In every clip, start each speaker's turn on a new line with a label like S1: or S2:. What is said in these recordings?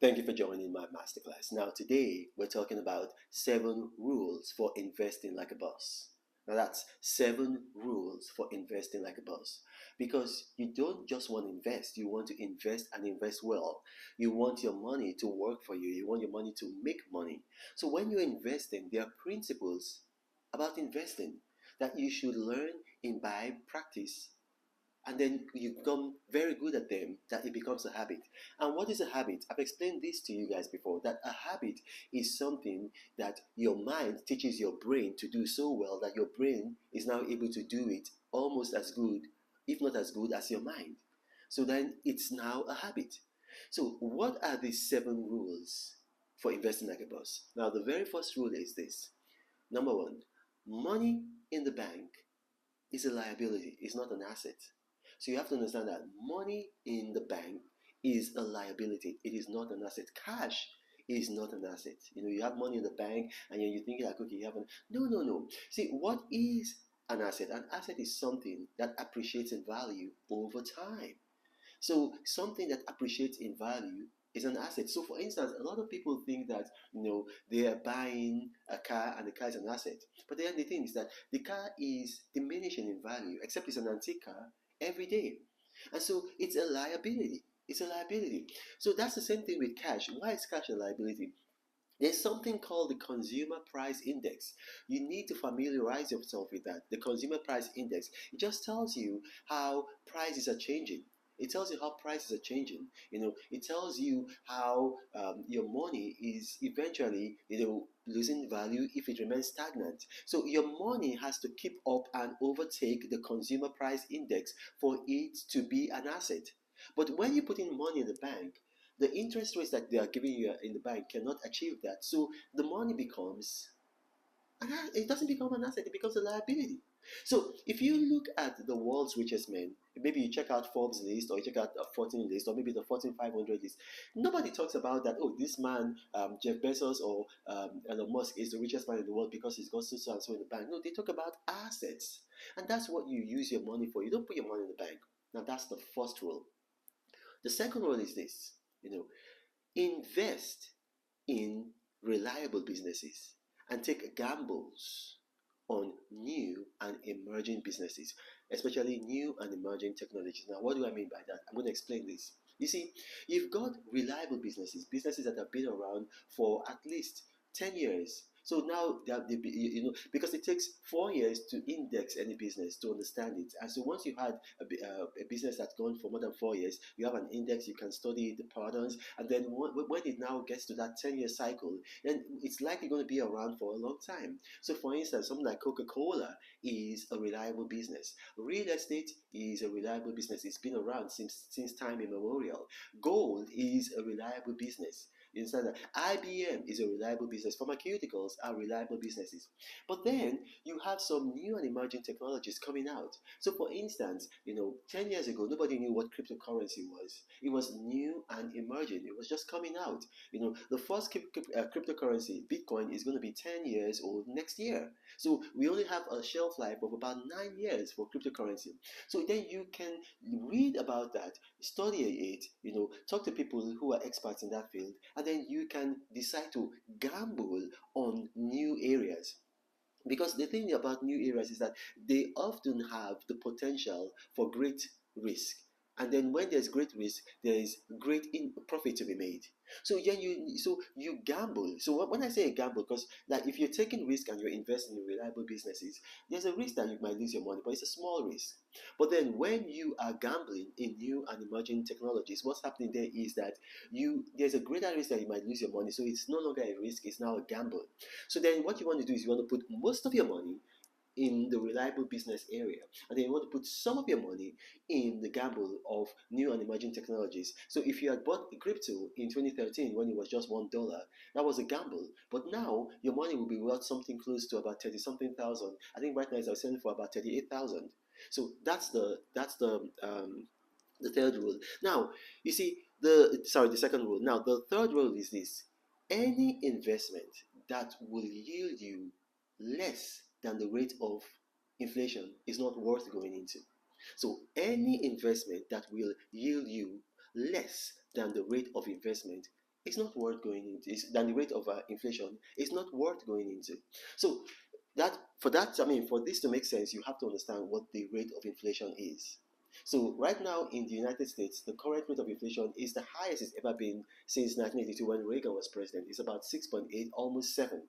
S1: Thank you for joining my masterclass. Now, today we're talking about 7 rules for investing like a boss. Now, that's 7 rules for investing like a boss. Because you don't just want to invest, you want to invest and invest well. You want your money to work for you, you want your money to make money. So, when you're investing, there are principles about investing that you should learn, imbibe, practice, and then you become very good at them that it becomes a habit. And what is a habit? I've explained this to you guys before, that a habit is something that your mind teaches your brain to do so well that your brain is now able to do it almost as good, if not as good as your mind. So then it's now a habit. So what are the 7 rules for investing like a boss? Now the very first rule is this. Number one, money in the bank is a liability, it's not an asset. So you have to understand that money in the bank is a liability. It is not an asset. Cash is not an asset. You have money in the bank and you think like, okay, you have an no, no, no. See, what is an asset? An asset is something that appreciates in value over time. So something that appreciates in value is an asset. So for instance, a lot of people think that they are buying a car and the car is an asset. But then the thing is that the car is diminishing in value, except it's an antique car every day. And so it's a liability. It's a liability. So that's the same thing with cash. Why is cash a liability? There's something called the consumer price index. You need to familiarize yourself with that. The consumer price index. It just tells you how prices are changing. It tells you how prices are changing. It tells you how your money is eventually, losing value if it remains stagnant. So your money has to keep up and overtake the consumer price index for it to be an asset. But when you put in money in the bank, the interest rates that they are giving you in the bank cannot achieve that. So the money becomes it doesn't become an asset, it becomes a liability. So if you look at the world's richest men, maybe you check out Forbes list or you check out a 14 list or maybe the Fortune 500 list, nobody talks about that, oh, this man, Jeff Bezos or Elon Musk is the richest man in the world because he's got so and so in the bank. No, they talk about assets. And that's what you use your money for. You don't put your money in the bank. Now that's the first rule. The second rule is this, invest in reliable businesses and take gambles on new and emerging businesses, especially new and emerging technologies. Now, what do I mean by that? I'm going to explain this. You see, you've got reliable businesses that have been around for at least 10 years. So now because it takes 4 years to index any business to understand it. And so once you had a business that's gone for more than 4 years, you have an index, you can study the patterns, and then when it now gets to that 10-year cycle, then it's likely going to be around for a long time. So for instance, something like Coca-Cola is a reliable business. Real estate is a reliable business. It's been around since time immemorial. Gold is a reliable business. You understand that? IBM is a reliable business. Pharmaceuticals are reliable businesses. But then you have some new and emerging technologies coming out. So for instance, 10 years ago, nobody knew what cryptocurrency was. It was new and emerging. It was just coming out. The first cryptocurrency, Bitcoin, is going to be 10 years old next year. So we only have a shelf life of about 9 years for cryptocurrency. So then you can read about that, study it, talk to people who are experts in that field, and then you can decide to gamble on new areas. Because the thing about new areas is that they often have the potential for great risk. And then when there's great risk, there is great profit to be made. So yeah, you gamble. So when I say a gamble, because like if you're taking risk and you're investing in reliable businesses, there's a risk that you might lose your money, but it's a small risk. But then when you are gambling in new and emerging technologies, what's happening there is that there's a greater risk that you might lose your money. So it's no longer a risk, it's now a gamble. So then what you want to do is you want to put most of your money in the reliable business area, and then you want to put some of your money in the gamble of new and emerging technologies. So if you had bought crypto in 2013 when it was just $1, that was a gamble. But now your money will be worth something close to about 30 something thousand. I think right now it's selling for about 38,000. So that's the third rule. Now you see the second rule. Now the third rule is this: any investment that will yield you less than the rate of inflation is not worth going into. So any investment that will yield you less than the rate of investment It's not worth going into. It's than the rate of inflation. It's not worth going into. So for this to make sense, you have to understand what the rate of inflation is. So right now in the United States, the current rate of inflation is the highest it's ever been since 1982 when Reagan was president. It's about 6.8, almost 7.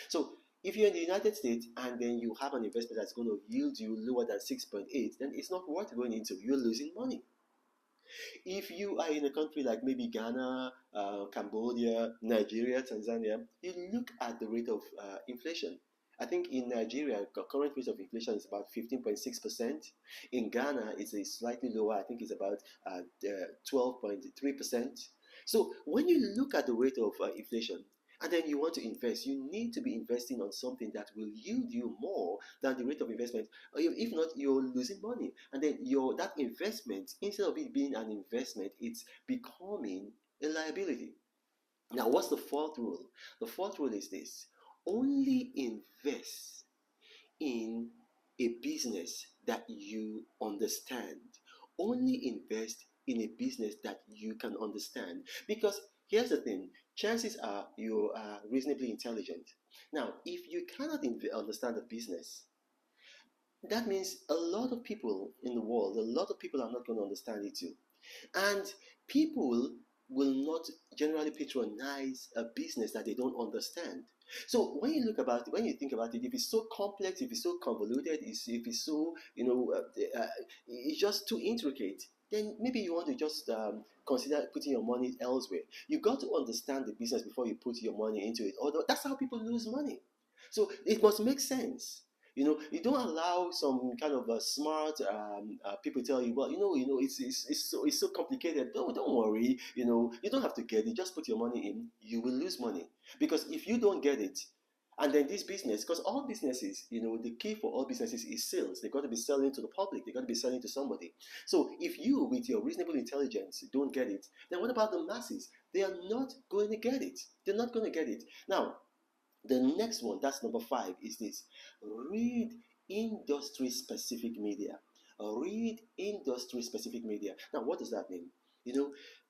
S1: So if you're in the United States and then you have an investment that's going to yield you lower than 6.8, then it's not worth going into. You're losing money. If you are in a country like maybe Ghana, Cambodia, Nigeria, Tanzania, you look at the rate of inflation. I think in Nigeria, the current rate of inflation is about 15.6%. In Ghana, it's a slightly lower. I think it's about 12.3%. So when you look at the rate of inflation, and then you want to invest, you need to be investing on something that will yield you more than the rate of investment. If not, you're losing money, and then your that investment, instead of it being an investment, it's becoming a liability. Now, what's the fourth rule? The fourth rule is this: only invest in a business that you understand. Only invest in a business that you can understand. Because here's the thing: chances are you are reasonably intelligent. Now, if you cannot understand the business, that means a lot of people in the world, a lot of people are not going to understand it too. And people will not generally patronize a business that they don't understand. So when you think about it, if it's so complex, if it's so convoluted, if it's so, it's just too intricate, then maybe you want to just consider putting your money elsewhere. You got to understand the business before you put your money into it. Although that's how people lose money. So it must make sense. You don't allow some kind of smart people tell you, well, it's so complicated. Don't worry. You don't have to get it. Just put your money in. You will lose money because if you don't get it, and then this business, because all businesses, the key for all businesses is sales. They got to be selling to the public. They got to be selling to somebody. So if you, with your reasonable intelligence, don't get it, then what about the masses? They are not going to get it. They're not going to get it. Now, the next one, that's number 5, is this: read industry specific media. Read industry specific media. Now, what does that mean?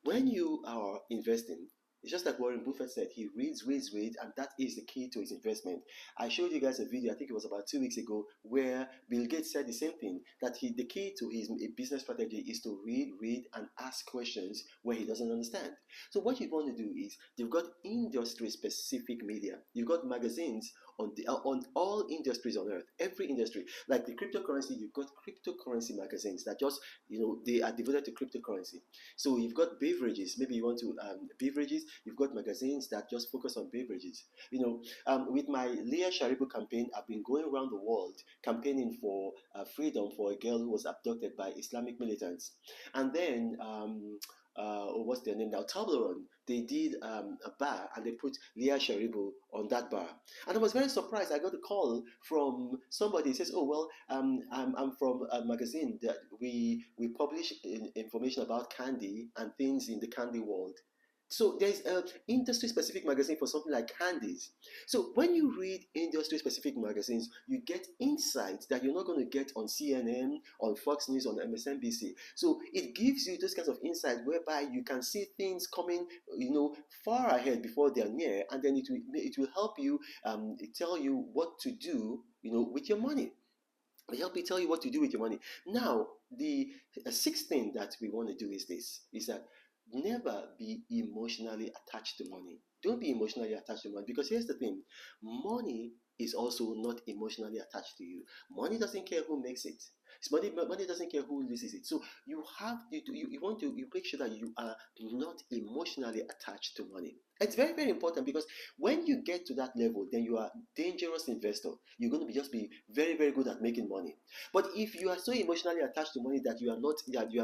S1: When you are investing, it's just like Warren Buffett said, he reads, and that is the key to his investment. I showed you guys a video, I think it was about 2 weeks ago, where Bill Gates said the same thing, that the key to his business strategy is to read, and ask questions where he doesn't understand. So what you want to do is, you've got industry specific media. You've got magazines on all industries on earth, every industry. Like the cryptocurrency, you've got cryptocurrency magazines that just, they are devoted to cryptocurrency. So you've got beverages. Maybe you want to beverages. You've got magazines that just focus on beverages. With my Leah Sharibu campaign, I've been going around the world campaigning for freedom for a girl who was abducted by Islamic militants. And then what's their name now? Toblerone. They did a bar and they put Leah Sharibu on that bar. And I was very surprised. I got a call from somebody who says, "Oh well, I'm from a magazine that we publish information about candy and things in the candy world." So there's an industry specific magazine for something like candies. So when you read industry specific magazines, you get insights that you're not going to get on CNN, on Fox News, on MSNBC. So it gives you those kinds of insights whereby you can see things coming, far ahead before they're near, and then it will help you tell you what to do, with your money. It help you tell you what to do with your money. Now, the sixth thing that we want to do is this: is that never be emotionally attached to money. Don't be emotionally attached to money, because here's the thing: money is also not emotionally attached to you. Money doesn't care who makes it. Money doesn't care who loses it. So you want to make sure that you are not emotionally attached to money. It's very, very important, because when you get to that level, then you are a dangerous investor. You're going to be very, very good at making money. But if you are so emotionally attached to money that you are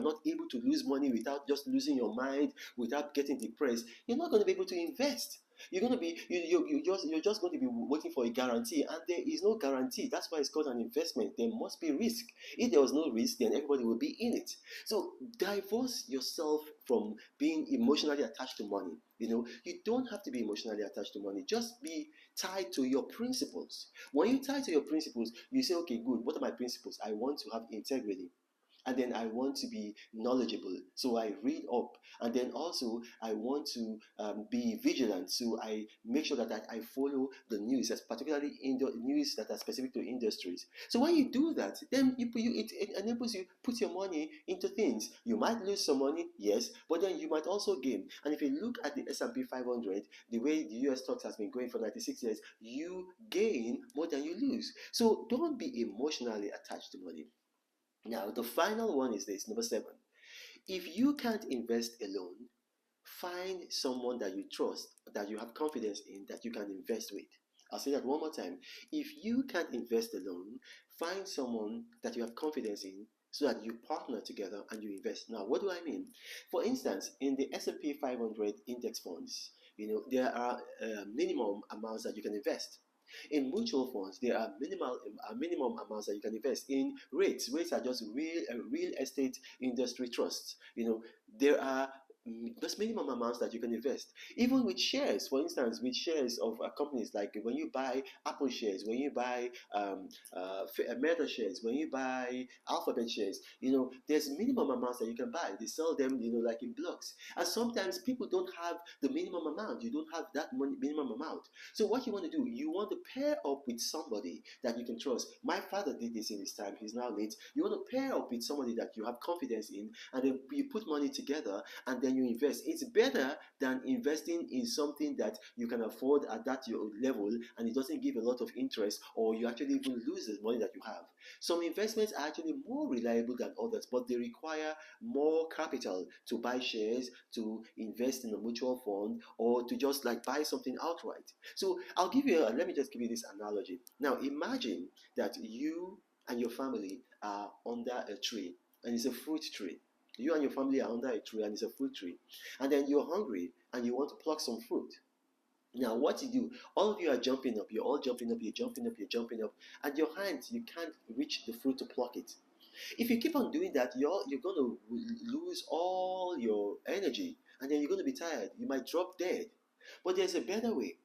S1: not able to lose money without just losing your mind, without getting depressed, you're not going to be able to invest. You're going to be you're just going to be waiting for a guarantee, and there is no guarantee. That's why it's called an investment. There must be risk. If there was no risk, then everybody would be in it. So divorce yourself from being emotionally attached to money. You don't have to be emotionally attached to money. Just be tied to your principles. When you tie to your principles, you say, okay, good. What are my principles? I want to have integrity. and then I want to be knowledgeable, so I read up, and then also I want to be vigilant, so I make sure that I follow the news, particularly in the news that are specific to industries. So when you do that, then it enables you put your money into things. You might lose some money, yes, but then you might also gain. And if you look at the S&P 500, the way the US stocks has been going for 96 years, you gain more than you lose. So don't be emotionally attached to money. Now, the final one is this, number 7. If you can't invest alone, find someone that you trust, that you have confidence in, that you can invest with. I'll say that one more time. If you can't invest alone, find someone that you have confidence in, so that you partner together and you invest. Now, what do I mean? For instance, in the S&P 500 index funds, there are minimum amounts that you can invest. In mutual funds, there are minimum amounts that you can invest in. Rates are just real estate industry trusts. There are just minimum amounts that you can invest. Even with shares, for instance, with shares of companies, like when you buy Apple shares, when you buy Meta shares, when you buy Alphabet shares, there's minimum amounts that you can buy. They sell them, like in blocks. And sometimes people don't have the minimum amount. You don't have that minimum amount. So what you want to do, you want to pair up with somebody that you can trust. My father did this in his time. He's now late. You want to pair up with somebody that you have confidence in, and then you put money together, and then you invest. It's better than investing in something that you can afford at that your level, and it doesn't give a lot of interest, or you actually even lose the money that you have. Some investments are actually more reliable than others, but they require more capital to buy shares, to invest in a mutual fund, or to just like buy something outright. So let me just give you this analogy. Now imagine that you and your family are under a tree, and it's a fruit tree. You and your family are under a tree, and it's a fruit tree. And then you're hungry and you want to pluck some fruit. Now, what you do, all of you are jumping up, you're all jumping up, you're jumping up, you're jumping up, and your hands, you can't reach the fruit to pluck it. If you keep on doing that, you're going to lose all your energy, and then you're going to be tired. You might drop dead. But there's a better way.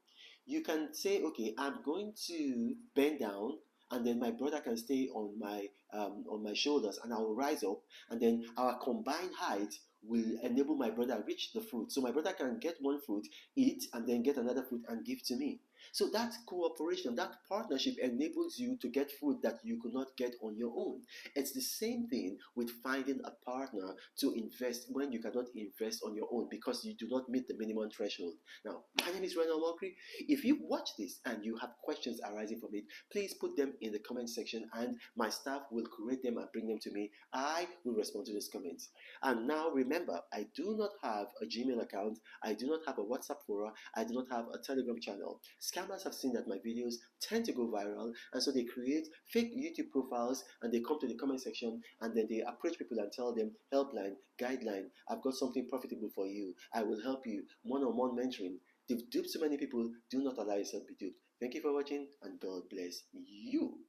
S1: You can say, okay, I'm going to bend down, and then my brother can stay on my shoulders, and I will rise up, and then our combined height will enable my brother reach the fruit. So my brother can get one fruit, eat, and then get another fruit and give to me. So that cooperation, that partnership enables you to get food that you could not get on your own. It's the same thing with finding a partner to invest when you cannot invest on your own because you do not meet the minimum threshold. Now, my name is Renal Mokri. If you watch this and you have questions arising from it, please put them in the comment section, and my staff will curate them and bring them to me. I will respond to those comments. And now remember, I do not have a Gmail account, I do not have a WhatsApp forum, I do not have a Telegram channel. Scammers have seen that my videos tend to go viral, and so they create fake YouTube profiles, and they come to the comment section, and then they approach people and tell them, helpline, guideline, I've got something profitable for you, I will help you, one-on-one mentoring. They've duped so many people. Do not allow yourself to be duped. Thank you for watching, and God bless you.